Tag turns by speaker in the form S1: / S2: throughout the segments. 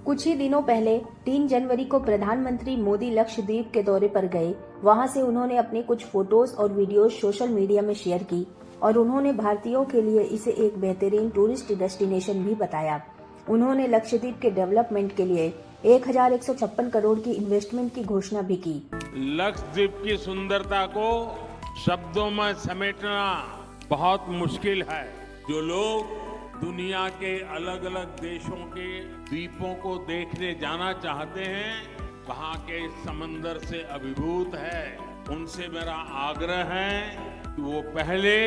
S1: कुछ ही दिनों पहले 3 जनवरी को प्रधानमंत्री मोदी लक्षद्वीप के दौरे पर गए। वहां से उन्होंने अपने कुछ फोटोज और वीडियोज सोशल मीडिया में शेयर की और उन्होंने भारतीयों के लिए इसे एक बेहतरीन टूरिस्ट डेस्टिनेशन भी बताया। उन्होंने लक्षद्वीप के डेवलपमेंट के लिए 1156 करोड़ की इन्वेस्टमेंट की घोषणा भी की।
S2: लक्षद्वीप की सुंदरता को शब्दों में समेटना बहुत मुश्किल है। जो लोग दुनिया के अलग अलग देशों के द्वीपों को देखने जाना चाहते हैं, वहां के समंदर से अभिभूत है, उनसे मेरा आग्रह है कि वो पहले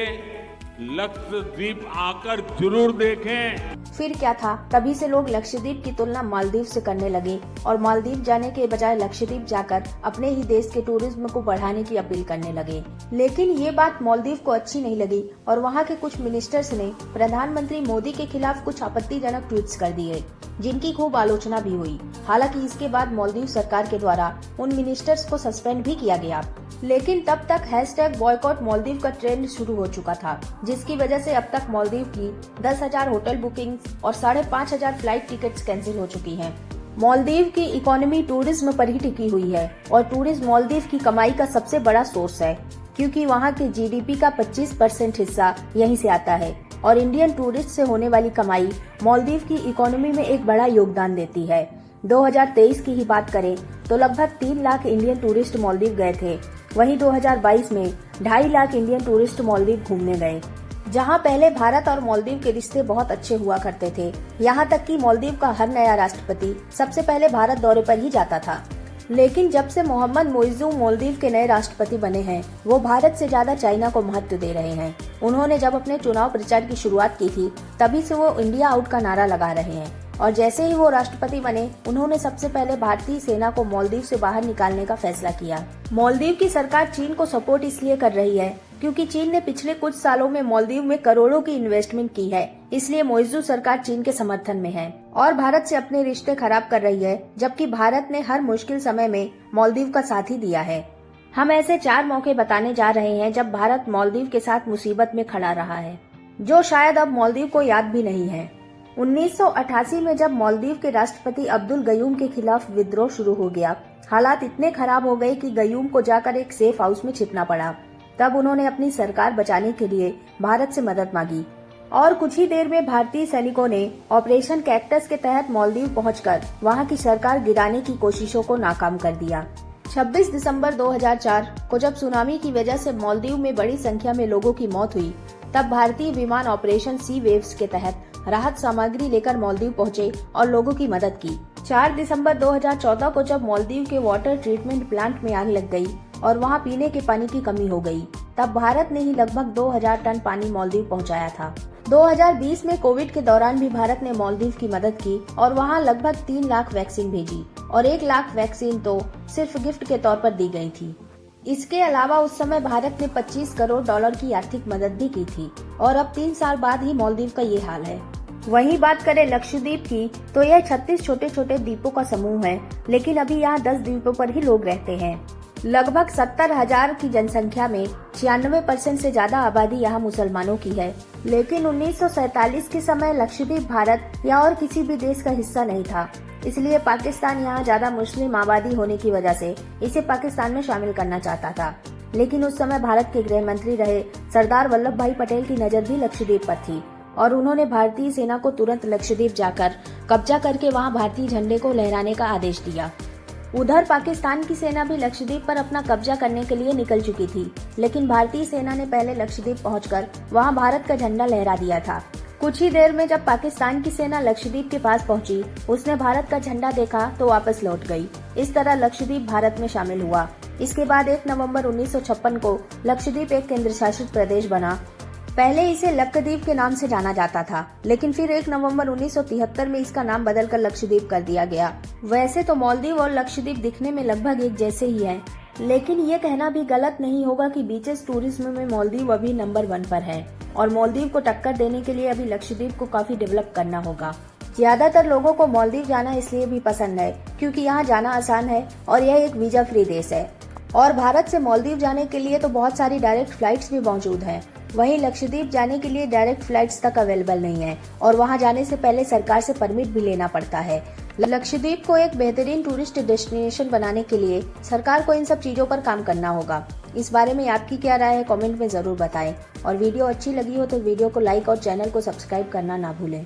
S2: लक्षद्वीप आकर जरूर देखें।
S1: फिर क्या था, तभी से लोग लक्षद्वीप की तुलना मालदीव से करने लगे और मालदीव जाने के बजाय लक्षद्वीप जाकर अपने ही देश के टूरिज्म को बढ़ाने की अपील करने लगे। लेकिन ये बात मालदीव को अच्छी नहीं लगी और वहाँ के कुछ मिनिस्टर्स ने प्रधानमंत्री मोदी के खिलाफ कुछ आपत्तिजनक ट्वीट्स कर दिए, जिनकी खूब आलोचना भी हुई। हालांकि इसके बाद मालदीव सरकार के द्वारा उन मिनिस्टर्स को सस्पेंड भी किया गया। लेकिन तब तक #बॉयकॉट मालदीव का ट्रेंड शुरू हो चुका था, जिसकी वजह से अब तक मालदीव की 10,000 होटल बुकिंग्स और 5,500 फ्लाइट टिकट्स कैंसिल हो चुकी हैं। मालदीव की इकोनॉमी टूरिज्म पर ही टिकी हुई है और टूरिज्म मालदीव की कमाई का सबसे बड़ा सोर्स है, क्योंकि वहाँ के जीडीपी का 25% हिस्सा यहीं से आता है और इंडियन टूरिस्ट से होने वाली कमाई मालदीव की इकोनॉमी में एक बड़ा योगदान देती है। 2023 की ही बात करें तो लगभग 3 लाख इंडियन टूरिस्ट मालदीव गए थे। वहीं 2022 में 2.5 लाख इंडियन टूरिस्ट मालदीव घूमने गए। जहां पहले भारत और मालदीव के रिश्ते बहुत अच्छे हुआ करते थे, यहां तक कि मालदीव का हर नया राष्ट्रपति सबसे पहले भारत दौरे पर ही जाता था। लेकिन जब से मोहम्मद मोइज़ू मालदीव के नए राष्ट्रपति बने हैं, वो भारत से ज्यादा चाइना को महत्व दे रहे हैं। उन्होंने जब अपने चुनाव प्रचार की शुरुआत की थी, तभी से वो इंडिया आउट का नारा लगा रहे हैं और जैसे ही वो राष्ट्रपति बने, उन्होंने सबसे पहले भारतीय सेना को मालदीव से बाहर निकालने का फैसला किया। मालदीव की सरकार चीन को सपोर्ट इसलिए कर रही है क्योंकि चीन ने पिछले कुछ सालों में मालदीव में करोड़ों की इन्वेस्टमेंट की है, इसलिए मोइज़ू सरकार चीन के समर्थन में है और भारत से अपने रिश्ते खराब कर रही है, जबकि भारत ने हर मुश्किल समय में मालदीव का साथ ही दिया है। हम ऐसे 4 मौके बताने जा रहे हैं जब भारत मालदीव के साथ मुसीबत में खड़ा रहा है, जो शायद अब मालदीव को याद भी नहीं है। 1988 में जब मालदीव के राष्ट्रपति अब्दुल गयूम के खिलाफ विद्रोह शुरू हो गया, हालात इतने खराब हो गए कि गयूम को जाकर एक सेफ हाउस में छिपना पड़ा। तब उन्होंने अपनी सरकार बचाने के लिए भारत से मदद मांगी और कुछ ही देर में भारतीय सैनिकों ने ऑपरेशन कैक्टस के तहत मालदीव पहुंचकर वहां की सरकार गिराने की कोशिशों को नाकाम कर दिया। 26 दिसंबर 2004 को जब सुनामी की वजह से मालदीव में बड़ी संख्या में लोगों की मौत हुई, तब भारतीय विमान ऑपरेशन सी वेव्स के तहत राहत सामग्री लेकर मालदीव पहुंचे और लोगों की मदद की। 4 दिसंबर 2014 को जब मालदीव के वाटर ट्रीटमेंट प्लांट में आग लग गई और वहां पीने के पानी की कमी हो गई, तब भारत ने ही लगभग 2000 टन पानी मालदीव पहुंचाया था। 2020 में कोविड के दौरान भी भारत ने मालदीव की मदद की और वहां लगभग 3 लाख वैक्सीन भेजी और 1 लाख वैक्सीन तो सिर्फ गिफ्ट के तौर पर दी गई थी। इसके अलावा उस समय भारत ने $25 करोड़ की आर्थिक मदद भी की थी और अब 3 साल बाद ही मालदीव का ये हाल है। वहीं बात करें लक्षद्वीप की, तो यह 36 छोटे छोटे द्वीपों का समूह है, लेकिन अभी यहाँ 10 द्वीपों पर ही लोग रहते हैं। लगभग 70,000 की जनसंख्या में 96% से ज्यादा आबादी यहाँ मुसलमानों की है। लेकिन 1947 के समय लक्षद्वीप भारत या और किसी भी देश का हिस्सा नहीं था, इसलिए पाकिस्तान यहाँ ज्यादा मुस्लिम आबादी होने की वजह से इसे पाकिस्तान में शामिल करना चाहता था। लेकिन उस समय भारत के गृह मंत्री रहे सरदार वल्लभ भाई पटेल की नजर भी लक्षद्वीप पर थी और उन्होंने भारतीय सेना को तुरंत लक्षद्वीप जाकर कब्जा करके वहां भारतीय झंडे को लहराने का आदेश दिया। उधर पाकिस्तान की सेना भी लक्षद्वीप पर अपना कब्जा करने के लिए निकल चुकी थी, लेकिन भारतीय सेना ने पहले लक्षद्वीप पहुंचकर वहां भारत का झंडा लहरा दिया था। कुछ ही देर में जब पाकिस्तान की सेना लक्षद्वीप के पास पहुंची, उसने भारत का झंडा देखा तो वापस लौट गई। इस तरह लक्षद्वीप भारत में शामिल हुआ। इसके बाद 1 नवंबर 1956 को लक्षद्वीप एक केंद्र शासित प्रदेश बना। पहले इसे लक्षद्वीप के नाम से जाना जाता था, लेकिन फिर 1 नवंबर 1973 में इसका नाम बदलकर लक्षद्वीप कर दिया गया। वैसे तो मालदीव और लक्षद्वीप दिखने में लगभग एक जैसे ही हैं, लेकिन ये कहना भी गलत नहीं होगा कि बीचेस टूरिज्म में मालदीव अभी नंबर 1 पर है और मालदीव को टक्कर देने के लिए अभी लक्षद्वीप को काफी डेवलप करना होगा। ज्यादातर लोगों को मालदीव जाना इसलिए भी पसंद है क्योंकि यहाँ जाना आसान है और यह एक वीजा फ्री देश है और भारत से मालदीव जाने के लिए तो बहुत सारी डायरेक्ट फ्लाइट्स भी मौजूद हैं। वहीं लक्षद्वीप जाने के लिए डायरेक्ट फ्लाइट्स तक अवेलेबल नहीं है और वहां जाने से पहले सरकार से परमिट भी लेना पड़ता है। लक्षद्वीप को एक बेहतरीन टूरिस्ट डेस्टिनेशन बनाने के लिए सरकार को इन सब चीजों पर काम करना होगा। इस बारे में आपकी क्या राय है, कमेंट में जरूर बताएं और वीडियो अच्छी लगी हो तो वीडियो को लाइक और चैनल को सब्सक्राइब करना ना भूलें।